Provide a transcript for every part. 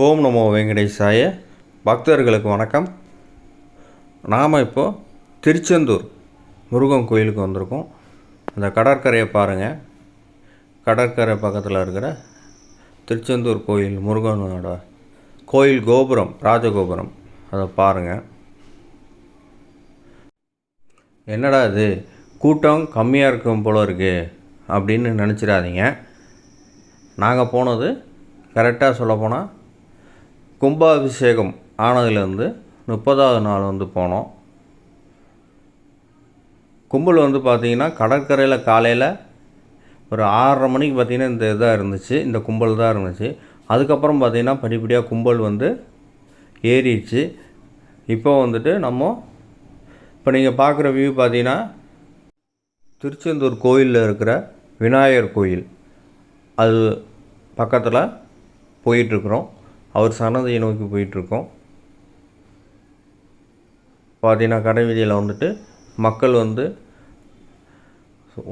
ஓம் நமோ வெங்கடேசாய. பக்தர்களுக்கு வணக்கம். நாம் இப்போது திருச்செந்தூர் முருகன் கோயிலுக்கு வந்திருக்கோம். அந்த கடற்கரையை பாருங்கள். கடற்கரை பக்கத்தில் இருக்கிற திருச்செந்தூர் கோயில், முருகனோட கோயில் கோபுரம், ராஜகோபுரம், அதை பாருங்கள். என்னடா இது கூட்டம் கம்மியாக இருக்கும் போல இருக்குது அப்படின்னு நினச்சிடாதீங்க. நாங்கள் போனது கரெக்டாக சொல்லப்போனால் கும்பாபிஷேகம் ஆனதுலேருந்து 30வது நாள் போனோம். கும்பல் பார்த்திங்கன்னா கடற்கரையில் காலையில் ஒரு 6:30 மணிக்கு பார்த்திங்கன்னா இந்த இதாக இருந்துச்சு, இந்த கும்பல் தான் இருந்துச்சு. அதுக்கப்புறம் பார்த்திங்கன்னா படிப்படியாக கும்பல் ஏறிடுச்சு. இப்போ இப்போ நீங்கள் பார்க்குற வியூ பார்த்திங்கன்னா திருச்செந்தூர் கோயிலில் இருக்கிற விநாயகர் கோயில், அது பக்கத்தில் போயிட்டுருக்குறோம். அவர் சன்னதியை நோக்கி போயிட்டுருக்கோம். பார்த்தீங்கன்னா கடை வீதியில் மக்கள்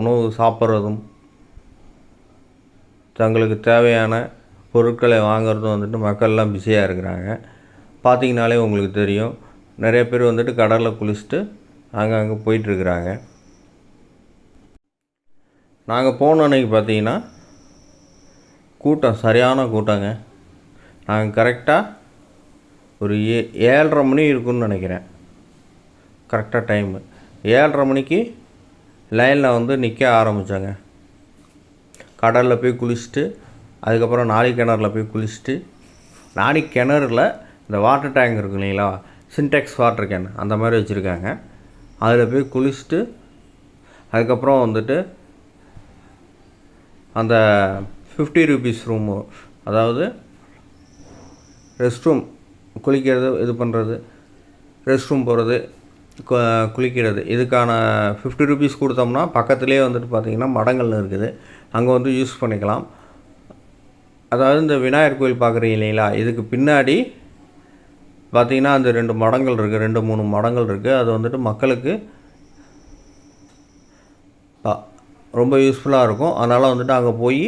உணவு சாப்பிட்றதும் தங்களுக்கு தேவையான பொருட்களை வாங்கிறதும் மக்கள்லாம் பிஸியாக இருக்கிறாங்க. பார்த்திங்கனாலே உங்களுக்கு தெரியும், நிறைய பேர் கடலில் குளிச்சுட்டு அங்கே போயிட்டுருக்குறாங்க. நாங்கள் போன அன்றைக்கி பார்த்திங்கன்னா கூட்டம் சரியான கூட்டங்க. நாங்கள் கரெக்டாக ஒரு 7:30 மணி இருக்குன்னு நினைக்கிறேன். கரெக்டாக டைமு 7:30 மணிக்கு லைனில் நிற்க ஆரம்பித்தாங்க. கடலில் போய் குளிச்சுட்டு அதுக்கப்புறம் நாளி கிணறுல போய் குளிச்சுட்டு, நாளி கிணறுல இந்த வாட்டர் டேங்க் இருக்கு இல்லைங்களா, சின்டெக்ஸ் வாட்டர் கேன் அந்த மாதிரி வச்சுருக்காங்க. அதில் போய் குளிச்சுட்டு அதுக்கப்புறம் அந்த 50 ரூபீஸ் ரூமு, அதாவது ரெஸ்ட் ரூம், குளிக்கிறது, இது பண்ணுறது, ரெஸ்ட் ரூம் போகிறது, குளிக்கிறது, இதுக்கான 50 ரூபீஸ் கொடுத்தோம்னா பக்கத்துலேயே பார்த்திங்கன்னா மடங்கள் இருக்குது, அங்கே யூஸ் பண்ணிக்கலாம். அதாவது இந்த விநாயகர் கோயில் பார்க்குறீங்க இல்லைங்களா, இதுக்கு பின்னாடி பார்த்திங்கன்னா அந்த 2 மடங்கள் இருக்குது, 2-3 மடங்கள் இருக்குது. அது மக்களுக்கு ரொம்ப யூஸ்ஃபுல்லாக இருக்கும். அதனால் அங்கே போய்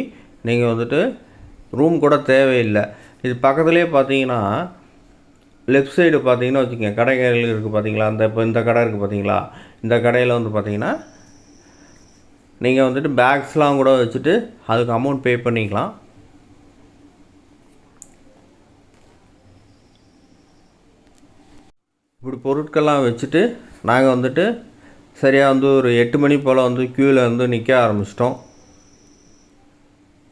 நீங்கள் ரூம் கூட தேவையில்லை. இது பக்கத்துலேயே பார்த்தீங்கன்னா லெஃப்ட் சைடு பார்த்தீங்கன்னா வச்சுக்கோங்க, கடைகள் இருக்குது பார்த்தீங்களா, இப்போ இந்த கடை இருக்குது பார்த்தீங்களா, இந்த கடையில் பார்த்தீங்கன்னா நீங்கள் பேக்ஸ்லாம் கூட வச்சுட்டு அதுக்கு அமௌண்ட் பே பண்ணிக்கலாம். இப்படி பொருட்கள்லாம் வச்சுட்டு நாங்கள் சரியாக ஒரு 8 மணி போல் க்யூவில் நிற்க ஆரம்பிச்சிட்டோம்.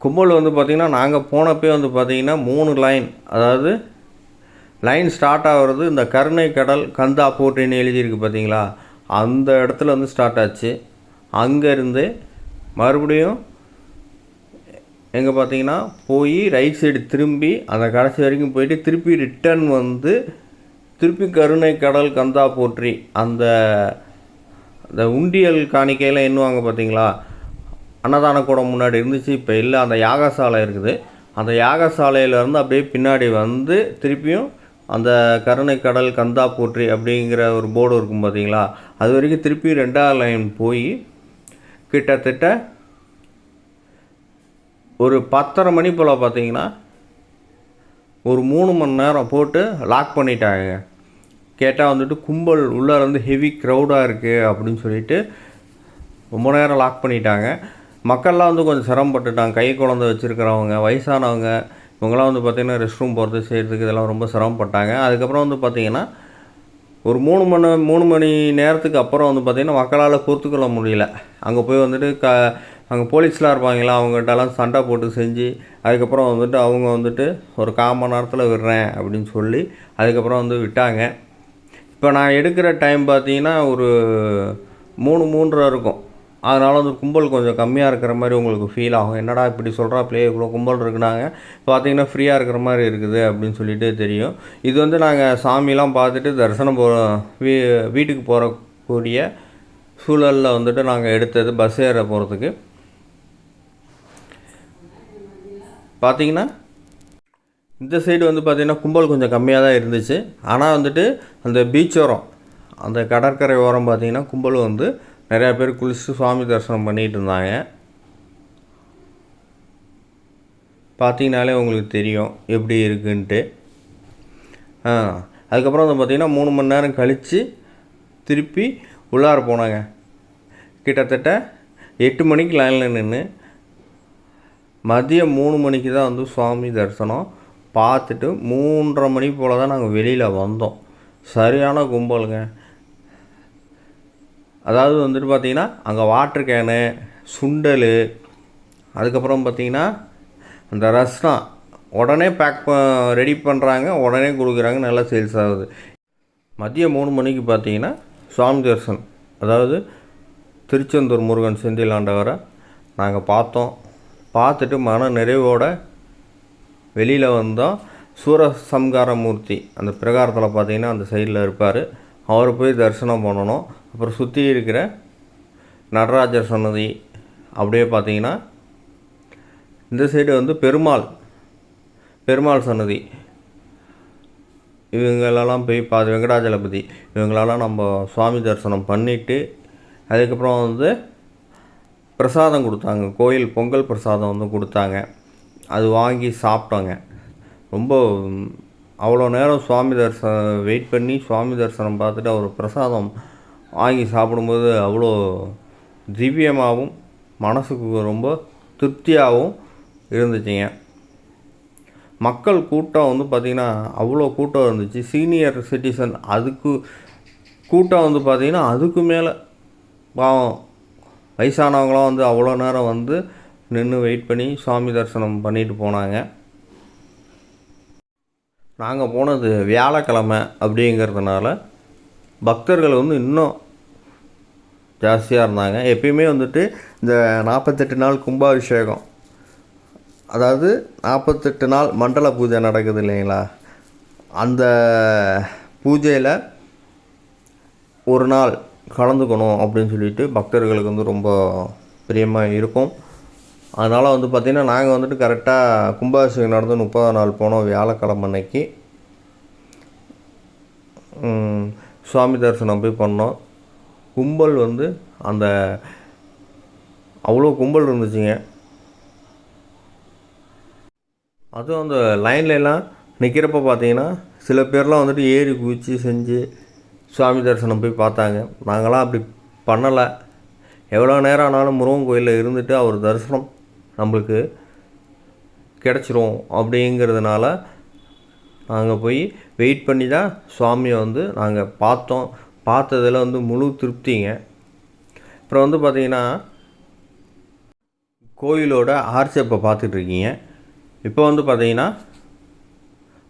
கும்பல் பார்த்திங்கன்னா நாங்கள் போனப்போ பார்த்திங்கன்னா 3 லைன், அதாவது லைன் ஸ்டார்ட் ஆகிறது இந்த கருணை கடல் கந்தா போட்டின்னு எழுதியிருக்கு பார்த்தீங்களா, அந்த இடத்துல ஸ்டார்ட் ஆச்சு. அங்கேருந்து மறுபடியும் எங்கே பார்த்தீங்கன்னா போய் ரைட் சைடு திரும்பி அந்த கடைசி வரைக்கும் போயிட்டு திருப்பி ரிட்டன் திருப்பி கருணை கடல் கந்தா போற்றி அந்த உண்டியல் காணிக்கையில் எண்ணுவாங்க பார்த்தீங்களா, அன்னதான கூடம் முன்னாடி இருந்துச்சு, இப்போ இல்லை, அந்த யாகசாலை இருக்குது. அந்த யாகசாலையிலேருந்து அப்படியே பின்னாடி திருப்பியும் அந்த கருணை கடல் கந்தா போற்றி அப்படிங்கிற ஒரு போர்டு இருக்கும் பார்த்தீங்களா, அது வரைக்கும் திருப்பி 2வது லைன் போய் கிட்டத்தட்ட ஒரு 10:30 மணி போல் பார்த்தீங்கன்னா ஒரு 3 மணி நேரம் போட்டு லாக் பண்ணிட்டாங்க. கேட்டால் கும்பல் உள்ளே ஹெவி க்ரௌடாக இருக்குது அப்படின்னு சொல்லிட்டு ரொம்ப நேரம் லாக் பண்ணிட்டாங்க. மக்கள்லாம் கொஞ்சம் சிரமப்பட்டுட்டாங்க. கை குழந்தை வச்சுருக்கிறவங்க, வயசானவங்க, இவங்களாம் பார்த்திங்கன்னா ரெஸ்ட் ரூம் போகிறது செய்கிறதுக்கு இதெல்லாம் ரொம்ப சிரமப்பட்டாங்க. அதுக்கப்புறம் பார்த்திங்கன்னா ஒரு 3 மணி நேரத்துக்கு அப்புறம் பார்த்திங்கன்னா மக்களால் பொறுத்துக்கொள்ள முடியல. அங்கே போய் அங்கே போலீஸ்லாம் இருப்பாங்களா, அவங்ககிட்டலாம் சண்டை போட்டு செஞ்சு அதுக்கப்புறம் அவங்க ஒரு 1/4 மணி நேரத்தில் விடுறேன் அப்படின்னு சொல்லி அதுக்கப்புறம் விட்டாங்க. இப்போ நான் எடுக்கிற டைம் பார்த்திங்கன்னா ஒரு 3:30 இருக்கும். அதனால் கும்பல் கொஞ்சம் கம்மியாக இருக்கிற மாதிரி உங்களுக்கு ஃபீல் ஆகும். என்னடா இப்படி சொல்கிறாப்லே, இவ்வளோ கும்பல் இருக்குனாங்க, பார்த்திங்கன்னா ஃப்ரீயாக இருக்கிற மாதிரி இருக்குது அப்படின்னு சொல்லிட்டு தெரியும். இது நாங்கள் சாமிலாம் பார்த்துட்டு தரிசனம் வீட்டுக்கு போகக்கூடிய சூழலில் நாங்கள் எடுத்தது பஸ் ஏற போகிறதுக்கு. பார்த்திங்கன்னா இந்த சைடு பார்த்திங்கன்னா கும்பல் கொஞ்சம் கம்மியாக தான் இருந்துச்சு. ஆனால் அந்த பீச்சோரம், அந்த கடற்கரை ஓரம் பார்த்திங்கன்னா கும்பல் நிறையா பேர் குளிச்சுட்டு சுவாமி தரிசனம் பண்ணிகிட்டு இருந்தாங்க. பார்த்தீங்கனாலே உங்களுக்கு தெரியும் எப்படி இருக்குன்ட்டு. அதுக்கப்புறம் வந்து பார்த்திங்கன்னா 3 மணி நேரம் கழித்து திருப்பி உள்ளார போனாங்க. கிட்டத்தட்ட 8 மணிக்கு லைனில் நின்று மதியம் 3 மணிக்கு தான் வந்து சுவாமி தரிசனம் பார்த்துட்டு 3:30 மணி போல் தான் நாங்கள் வெளியில் வந்தோம். சரியான கும்பலுங்க. அதாவது வந்துட்டு பார்த்திங்கன்னா அங்கே வாட்டர் கேனு, சுண்டல், அதுக்கப்புறம் பார்த்திங்கன்னா அந்த ரஸ்னா உடனே ரெடி பண்ணுறாங்க, உடனே கொடுக்குறாங்க, நல்லா சேல்ஸ் ஆகுது. மதியம் 3 மணிக்கு பார்த்திங்கன்னா சுவாமி தரிசனம், அதாவது திருச்செந்தூர் முருகன் செந்தில் ஆண்டவரை நாங்கள் பார்த்தோம். பார்த்துட்டு மன நிறைவோடு வெளியில் வந்தோம். சூரசம்ஹாரமூர்த்தி அந்த பிரகாரத்தில் பார்த்திங்கன்னா அந்த சைடில் இருப்பார். அவரை போய் தரிசனம் பண்ணணும். அப்புறம் சுற்றி இருக்கிற நடராஜர் சன்னதி, அப்படியே பார்த்திங்கன்னா இந்த சைடு வந்து பெருமாள் சன்னதி, இவங்களெல்லாம் போய் வெங்கடாஜலபதி இவங்களெல்லாம் நம்ம சுவாமி தரிசனம் பண்ணிவிட்டு அதுக்கப்புறம் வந்து பிரசாதம் கொடுத்தாங்க. கோயில் பொங்கல் பிரசாதம் வந்து கொடுத்தாங்க. அது வாங்கி சாப்பிட்டோங்க. ரொம்ப அவ்வளோ நேரம் சுவாமி தரிசனம் வெயிட் பண்ணி சுவாமி தரிசனம் பார்த்துட்டு அவர் பிரசாதம் வாங்கி சாப்பிடும்போது அவ்வளோ திவ்யமாகவும் மனசுக்கு ரொம்ப திருப்தியாகவும் இருந்துச்சுங்க. மக்கள் கூட்டம் வந்து பார்த்திங்கன்னா அவ்வளோ கூட்டம் இருந்துச்சு. சீனியர் சிட்டிசன் அதுக்கு கூட்டம் வந்து பார்த்திங்கன்னா அதுக்கு மேலே பாவம் வயசானவங்களாம் வந்து அவ்வளோ நேரம் வந்து நின்று வெயிட் பண்ணி சுவாமி தரிசனம் பண்ணிட்டு போனாங்க. நாங்கள் போனது வியாழக்கிழமை அப்படிங்கிறதுனால பக்தர்கள் வந்து இன்னும் ஜாஸ்தியாக இருந்தாங்க. எப்பயுமே வந்துட்டு இந்த 48 நாள் கும்பாபிஷேகம், அதாவது 48 நாள் மண்டல பூஜை நடக்குது இல்லைங்களா, அந்த பூஜையில் ஒரு நாள் கலந்துக்கணும் அப்படின்னு சொல்லிட்டு பக்தர்களுக்கு வந்து ரொம்ப பிரியமாக இருக்கும். அதனால் வந்து பார்த்திங்கன்னா நாங்கள் வந்துட்டு கரெக்டாக கும்பாபிஷேகம் நடந்து 30 நாள் போனோம். வியாழக்கிழமை அன்னைக்கு சுவாமி தரிசனம் போய் பண்ணோம். கும்பல் வந்து அந்த அவ்வளோ கும்பல் இருந்துச்சுங்க. அதுவும் அந்த லைன்லலாம் நிற்கிறப்ப பார்த்தீங்கன்னா சில பேர்லாம் வந்துட்டு ஏறி குதித்து செஞ்சு சுவாமி தரிசனம் போய் பார்த்தாங்க. நாங்களாம் அப்படி பண்ணலை. எவ்வளோ நேரம் ஆனாலும் முருகன் கோயிலில் இருந்துட்டு அவர் தரிசனம் நம்மளுக்கு கிடச்சிரும் அப்படிங்கிறதுனால நாங்கள் போய் வெயிட் பண்ணி தான் சுவாமியை வந்து நாங்கள் பார்த்தோம். பார்த்ததில் வந்து முழு திருப்திங்க. அப்புறம் வந்து பார்த்திங்கன்னா கோயிலோட ஆர்ச்சை இப்போ பார்த்துட்ருக்கீங்க. இப்போ வந்து பார்த்திங்கன்னா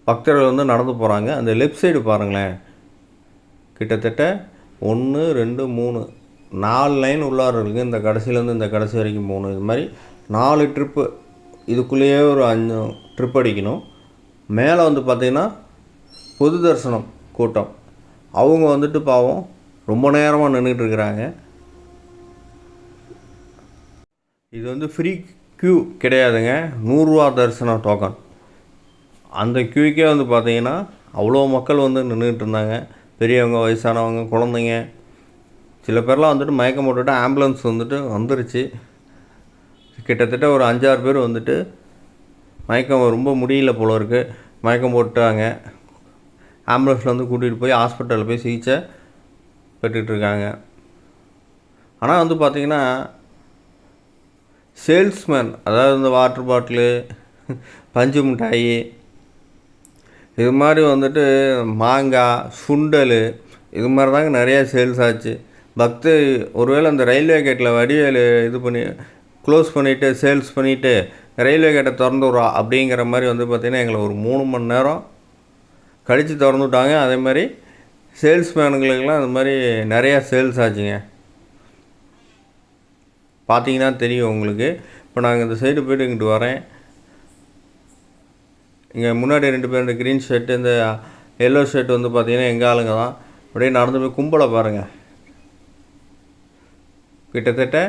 பக்தர்கள் வந்து நடந்து போகிறாங்க. அந்த லெஃப்ட் சைடு பாருங்களேன், கிட்டத்தட்ட 1 2 3 4 லைன் உள்ளார இருக்குது. இந்த கடைசியிலேருந்து இந்த கடைசி வரைக்கும் 3, இது மாதிரி 4 ட்ரிப்பு. இதுக்குள்ளேயே ஒரு 5 ட்ரிப் அடிக்கணும். மேலே வந்து பார்த்திங்கன்னா பொது தரிசனம் கூட்டம், அவங்க வந்துட்டு பாவம் ரொம்ப நேரமாக நின்றுட்டு இருக்கிறாங்க. இது வந்து ஃப்ரீ க்யூ கிடையாதுங்க, 100 ரூபா தரிசன டோக்கன். அந்த க்யூக்கே வந்து பார்த்திங்கன்னா அவ்வளோ மக்கள் வந்து நின்றுட்டு இருந்தாங்க. பெரியவங்க, வயசானவங்க, குழந்தைங்க, சில பேர்லாம் வந்துட்டு மயக்கம் போட்டுவிட்டு ஆம்புலன்ஸ் வந்துட்டு வந்துருச்சு. கிட்டத்தட்ட ஒரு 5-6 பேர் வந்துட்டு மயக்கம் ரொம்ப முடியல போல இருக்குது, மயக்கம் போட்டாங்க. ஆம்புலன்ஸில் வந்து கூட்டிகிட்டு போய் ஹாஸ்பிட்டலில் போய் சிகிச்சை பெற்றுட்ருக்காங்க. ஆனால் வந்து பார்த்திங்கன்னா சேல்ஸ்மேன், அதாவது இந்த வாட்டர் பாட்டிலு, பஞ்சு மிட்டாயி, இது மாதிரி வந்துட்டு மாங்காய், சுண்டல், இது மாதிரி தாங்க நிறையா சேல்ஸ் ஆச்சு. ஒருவேளை அந்த ரயில்வே கேட்டில் வடிவேலு இது பண்ணி க்ளோஸ் பண்ணிவிட்டு சேல்ஸ் பண்ணிவிட்டு ரயில்வே கேட்டை திறந்து விட்றா அப்படிங்கிற மாதிரி வந்து பார்த்திங்கன்னா எங்களை ஒரு 3 மணி நேரம் கழித்து திறந்து விட்டாங்க. அதே மாதிரி சேல்ஸ்மேனுங்களுக்கெல்லாம் அது மாதிரி நிறையா சேல்ஸ் ஆச்சுங்க. பார்த்தீங்கன்னா தெரியும் உங்களுக்கு. இப்போ நாங்கள் இந்த சைடு போய்ட்டு இங்கிட்டு வரேன். இங்கே முன்னாடி 2 பேர், இந்த க்ரீன் ஷர்ட்டு, இந்த எல்லோ ஷர்ட் வந்து பார்த்திங்கன்னா எங்கள் ஆளுங்க தான். அப்படியே நடந்து போய் கும்பலை பாருங்கள். கிட்டத்தட்ட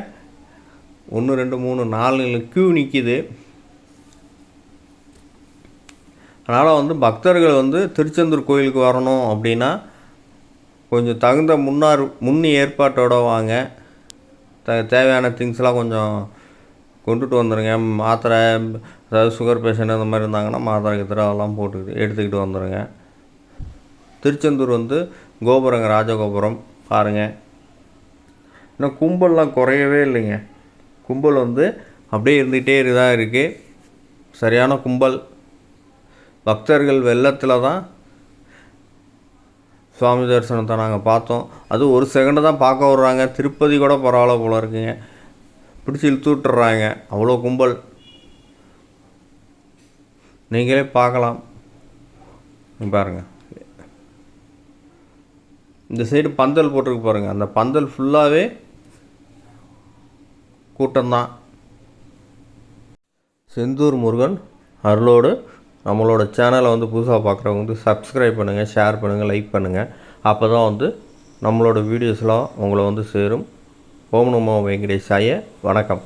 1 2 3 4 க்யூ நிற்கிது. அதனால் வந்து பக்தர்கள் வந்து திருச்செந்தூர் கோயிலுக்கு வரணும் அப்படின்னா கொஞ்சம் தகுந்த முன் ஏற்பாட்டோடு வாங்க. தேவையான திங்ஸ்லாம் கொஞ்சம் கொண்டுட்டு வந்துடுங்க. மாத்திரை அதாவது சுகர் பேஷண்ட் அந்த மாதிரி இருந்தாங்கன்னா மாத்திரை கித்திரை அதெல்லாம் எடுத்துக்கிட்டு வந்துடுங்க. திருச்செந்தூர் வந்து கோபுரங்க, ராஜகோபுரம் பாருங்கள். இன்னும் கும்பல்லாம் குறையவே இல்லைங்க. கும்பல் வந்து அப்படியே இருந்துகிட்டே தான் இருக்குது. சரியான கும்பல். பக்தர்கள் வெள்ளத்தில் தான் சுவாமி தரிசனத்தை நாங்கள் பார்த்தோம். அது ஒரு செகண்டு தான் பார்க்க விட்றாங்க. திருப்பதி கூட பரவாயில்ல போல இருக்குங்க. பிடிச்சி இழுத்து விட்டுறாங்க, அவ்வளோ கும்பல். நீங்களே பார்க்கலாம். பாருங்கள், இந்த சைடு பந்தல் போட்டிருக்கு பாருங்கள். அந்த பந்தல் ஃபுல்லாகவே கூட்டம்தான். செந்தூர் முருகன் அருளோடு நம்மளோட சேனலை வந்து புதுசாக பார்க்குறவங்க வந்து சப்ஸ்கிரைப் பண்ணுங்கள், ஷேர் பண்ணுங்கள், லைக் பண்ணுங்கள். அப்போ தான் வந்து நம்மளோட வீடியோஸ்லாம் உங்களை வந்து சேரும். ஓம் நமோ வெங்கடேசாய. வணக்கம்.